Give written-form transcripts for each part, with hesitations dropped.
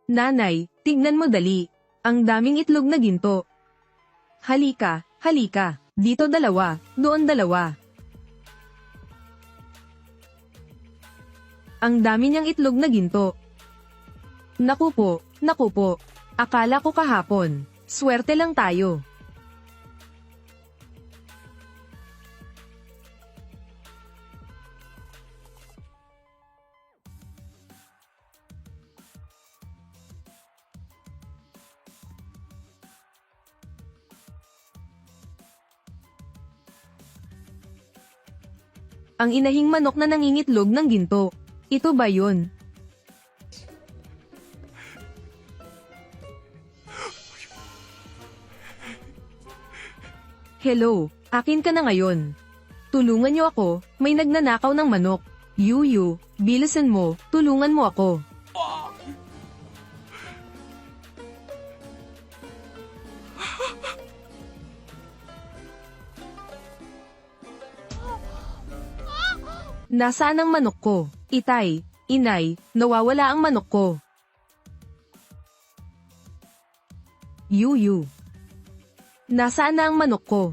Nanay, tignan mo dali. Ang daming itlog na ginto. Halika, halika. Dito dalawa, doon dalawa. Ang dami niyang itlog na ginto. Naku po, naku po. Akala ko kahapon. Swerte lang tayo. Ang inahing manok na nangingitlog ng ginto. Ito ba yun? Hello, akin ka na ngayon. Tulungan niyo ako, may nagnanakaw ng manok. Yuyu, bilisan mo, tulungan mo ako. Nasaan ang manok ko? Itay, inay, nawawala ang manok ko. Yuyu. Nasaan na ang manok ko?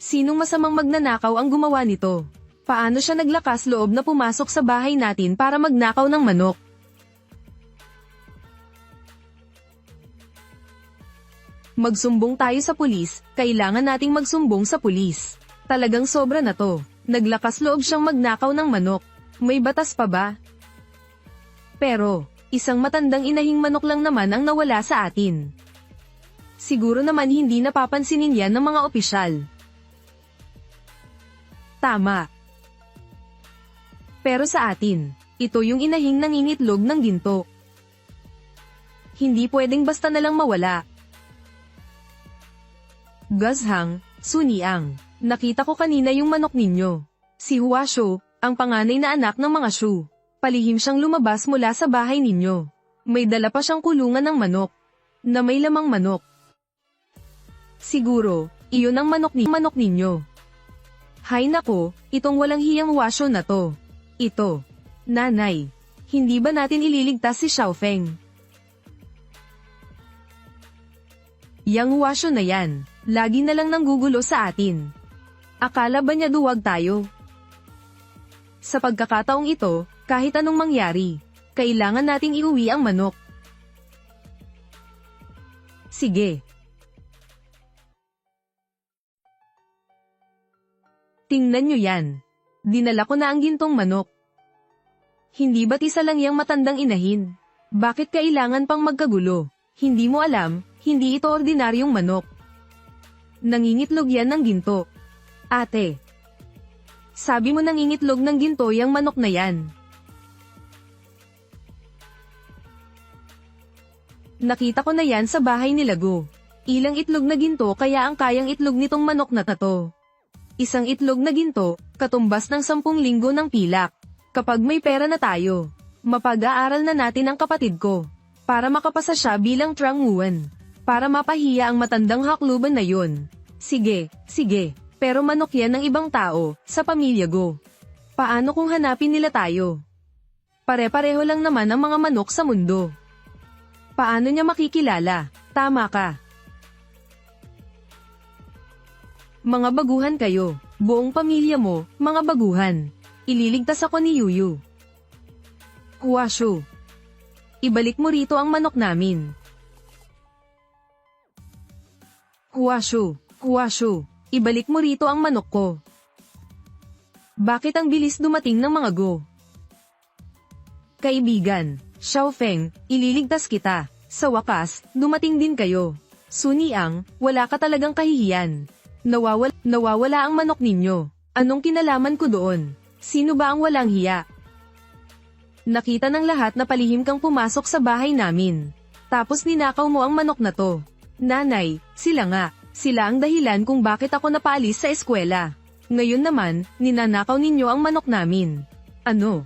Sinong masamang magnanakaw ang gumawa nito? Paano siya naglakas loob na pumasok sa bahay natin para magnakaw ng manok? Magsumbong tayo sa pulis, kailangan nating magsumbong sa pulis. Talagang sobra na to. Naglakas loob siyang magnakaw ng manok. May batas pa ba? Pero, isang matandang inahing manok lang naman ang nawala sa atin. Siguro naman hindi napapansinin yan ng mga opisyal. Tama. Pero sa atin, ito yung inahing nangingitlog ng ginto. Hindi pwedeng basta na lang mawala. Gazhang, Suniang, nakita ko kanina yung manok ninyo. Si Huasho, ang panganay na anak ng mga Shu. Palihim siyang lumabas mula sa bahay ninyo. May dala pa siyang kulungan ng manok. Na may lamang manok. Siguro, iyon ang manok ninyo. Hay nako, itong walang hiyang Huasho na to. Ito. Nanay, hindi ba natin ililigtas si Xiaofeng? Yang Huasho na yan, lagi na lang nanggugulo sa atin. Akala ba niya duwag tayo? Sa pagkakataong ito, kahit anong mangyari, kailangan nating iuwi ang manok. Sige. Tingnan nyo yan. Dinala ko na ang gintong manok. Hindi ba't isa lang yang matandang inahin? Bakit kailangan pang magkagulo? Hindi mo alam, hindi ito ordinaryong manok. Nangingitlog yan ng ginto. Ate. Sabi mo nangingitlog ng ginto yang manok na yan. Nakita ko na yan sa bahay ni Lago. Ilang itlog na ginto kaya ang kayang itlog nitong manok na tato. Isang itlog na ginto, katumbas ng 10 linggo ng pilak. Kapag may pera na tayo, mapag-aaral na natin ang kapatid ko. Para makapasa siya bilang tranguan. Para mapahiya ang matandang hakluban na yun. Sige, sige, pero manok yan ng ibang tao, sa pamilya Go. Paano kung hanapin nila tayo? Pare-pareho lang naman ang mga manok sa mundo. Paano niya makikilala? Tama ka. Mga baguhan kayo, buong pamilya mo, mga baguhan. Ililigtas ako ni Yuyu. Huasho. Ibalik mo rito ang manok namin. Huasho, Huasho, ibalik mo rito ang manok ko. Bakit ang bilis dumating ng mga Go? Kaibigan, Xiaofeng, ililigtas kita. Sa wakas, dumating din kayo. Suniang, wala ka talagang kahihiyan. Nawawala ang manok ninyo. Anong kinalaman ko doon? Sino ba ang walang hiya? Nakita ng lahat na palihim kang pumasok sa bahay namin. Tapos ninakaw mo ang manok na to. Nanay, sila nga. Sila ang dahilan kung bakit ako napaalis sa eskwela. Ngayon naman, ninanakaw ninyo ang manok namin. Ano?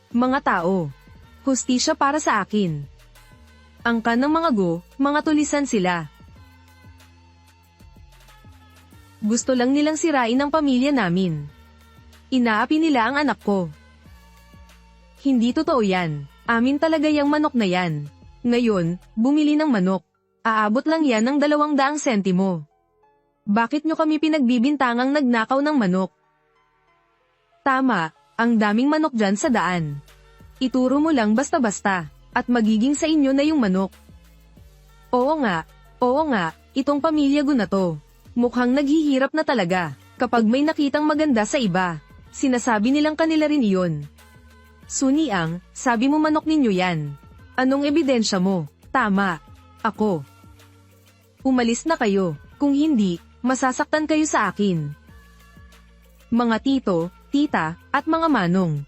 Mga tao. Hustisya para sa akin. Angkan ng mga Go, mga tulisan sila. Gusto lang nilang sirain ang pamilya namin. Inaapi nila ang anak ko. Hindi totoo yan. Amin talaga yung manok na yan. Ngayon, bumili ng manok. Aabot lang yan ng 200 sentimo. Bakit nyo kami pinagbibintangang nagnakaw ng manok? Tama, ang daming manok dyan sa daan. Ituro mo lang basta-basta, at magiging sa inyo na yung manok. Oo nga, itong pamilya ko na to. Mukhang naghihirap na talaga, kapag may nakitang maganda sa iba. Sinasabi nilang kanila rin iyon. Suniang, sabi mo manok ninyo yan. Anong ebidensya mo? Tama. Ako. Umalis na kayo, kung hindi, masasaktan kayo sa akin. Mga tito, tita, at mga manong.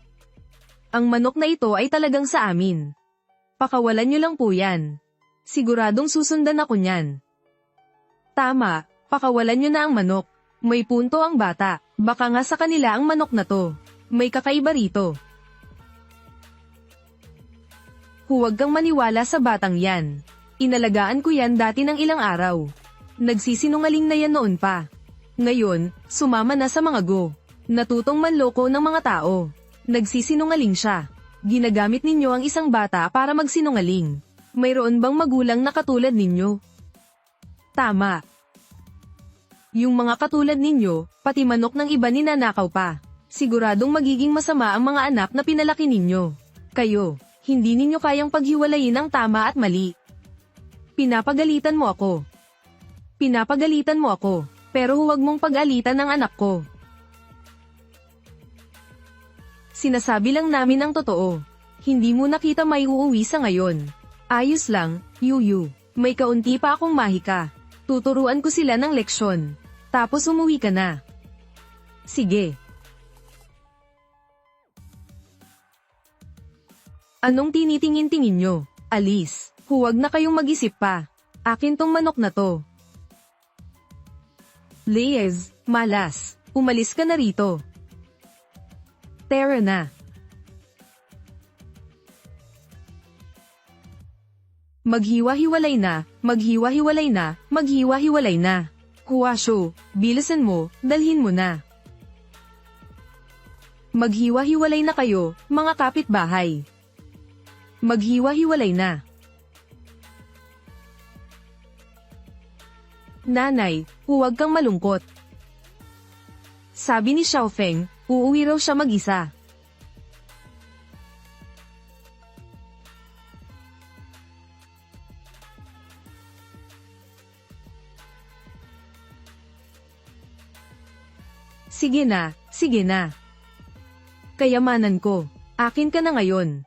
Ang manok na ito ay talagang sa amin. Pakawalan nyo lang po yan. Siguradong susundan ako niyan. Tama, pakawalan nyo na ang manok. May punto ang bata, baka nga sa kanila ang manok na to. May kakaiba rito. Huwag kang maniwala sa batang yan. Inalagaan ko yan dati ng ilang araw. Nagsisinungaling na yan noon pa. Ngayon, sumama na sa mga go. Natutong manloko ng mga tao. Nagsisinungaling siya. Ginagamit ninyo ang isang bata para magsinungaling. Mayroon bang magulang na katulad ninyo? Tama. Yung mga katulad ninyo, pati manok ng iba ninanakaw pa. Siguradong magiging masama ang mga anak na pinalaki ninyo. Kayo. Hindi ninyo kayang paghiwalayin ang tama at mali. Pinapagalitan mo ako. Pero huwag mong pag-alitan ng anak ko. Sinasabi lang namin ang totoo. Hindi mo nakita may uuwi sa ngayon. Ayos lang, Yuyu. May kaunti pa akong mahika. Tuturuan ko sila ng leksyon. Tapos umuwi ka na. Sige. Anong tinitingin-tingin nyo? Alis, huwag na kayong mag-isip pa. Akin tong manok na to. Leyes, malas, umalis ka na rito. Tara na. Maghiwa-hiwalay na. Huwasyo, bilisan mo, dalhin mo na. Maghiwa-hiwalay na kayo, mga kapitbahay. Maghiwa-hiwalay na. Nanay, huwag kang malungkot. Sabi ni Xiaofeng, uuwi raw siya mag-isa. Sige na. Kayamanan ko, akin ka na ngayon.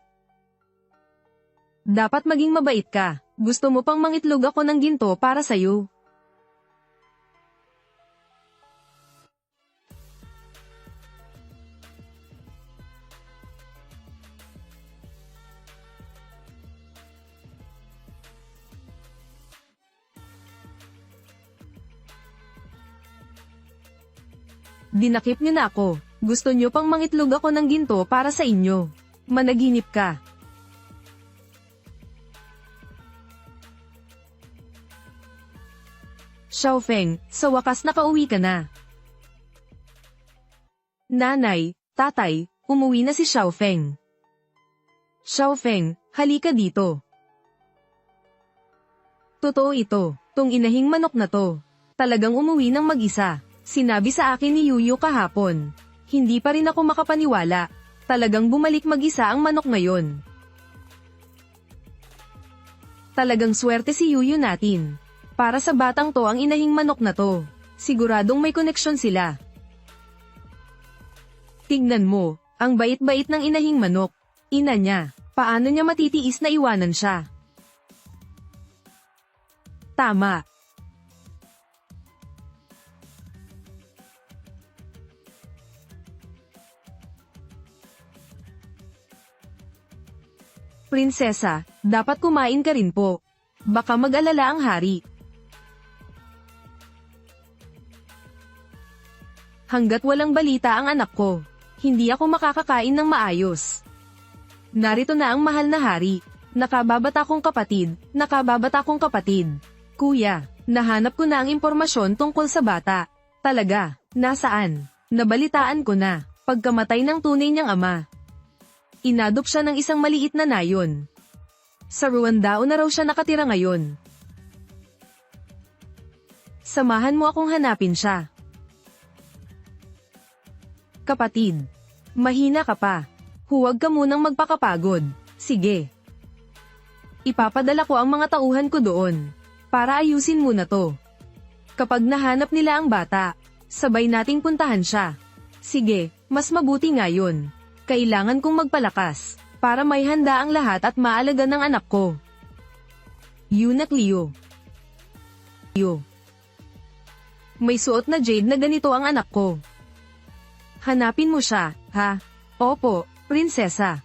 Dapat maging mabait ka. Gusto mo pang mangitlog ako ng ginto para sa'yo. Dinakip niyo na ako. Gusto niyo pang mangitlog ako ng ginto para sa inyo. Managinip ka. Xiaofeng, sa wakas nakauwi ka na. Nanay, tatay, umuwi na si Xiaofeng. Xiaofeng, halika dito. Totoo ito, tong inahing manok na to. Talagang umuwi ng mag-isa. Sinabi sa akin ni Yuyu kahapon. Hindi pa rin ako makapaniwala. Talagang bumalik mag-isa ang manok ngayon. Talagang swerte si Yuyu natin. Para sa batang to ang inahing manok na to. Siguradong may koneksyon sila. Tignan mo, ang bait-bait ng inahing manok. Ina niya, paano niya matitiis na iwanan siya? Tama. Prinsesa, dapat kumain ka rin po. Baka mag-alala ang hari. Hanggat walang balita ang anak ko, hindi ako makakakain ng maayos. Narito na ang mahal na hari. Nakababata kong kapatid. Kuya, nahanap ko na ang impormasyon tungkol sa bata. Talaga, nasaan? Nabalitaan ko na. Pagkamatay ng tunay niyang ama, inadop siya ng isang maliit na nayon. Sa Ruandao na raw siya nakatira ngayon. Samahan mo akong hanapin siya. Kapatid, mahina ka pa. Huwag ka munang magpakapagod. Sige. Ipapadala ko ang mga tauhan ko doon, para ayusin muna to. Kapag nahanap nila ang bata, sabay nating puntahan siya. Sige, mas mabuti ngayon. Kailangan kong magpalakas, para may handa ang lahat at maalaga ng anak ko. Yunak Leo. May suot na jade na ganito ang anak ko. Hanapin mo siya, ha? Opo, prinsesa.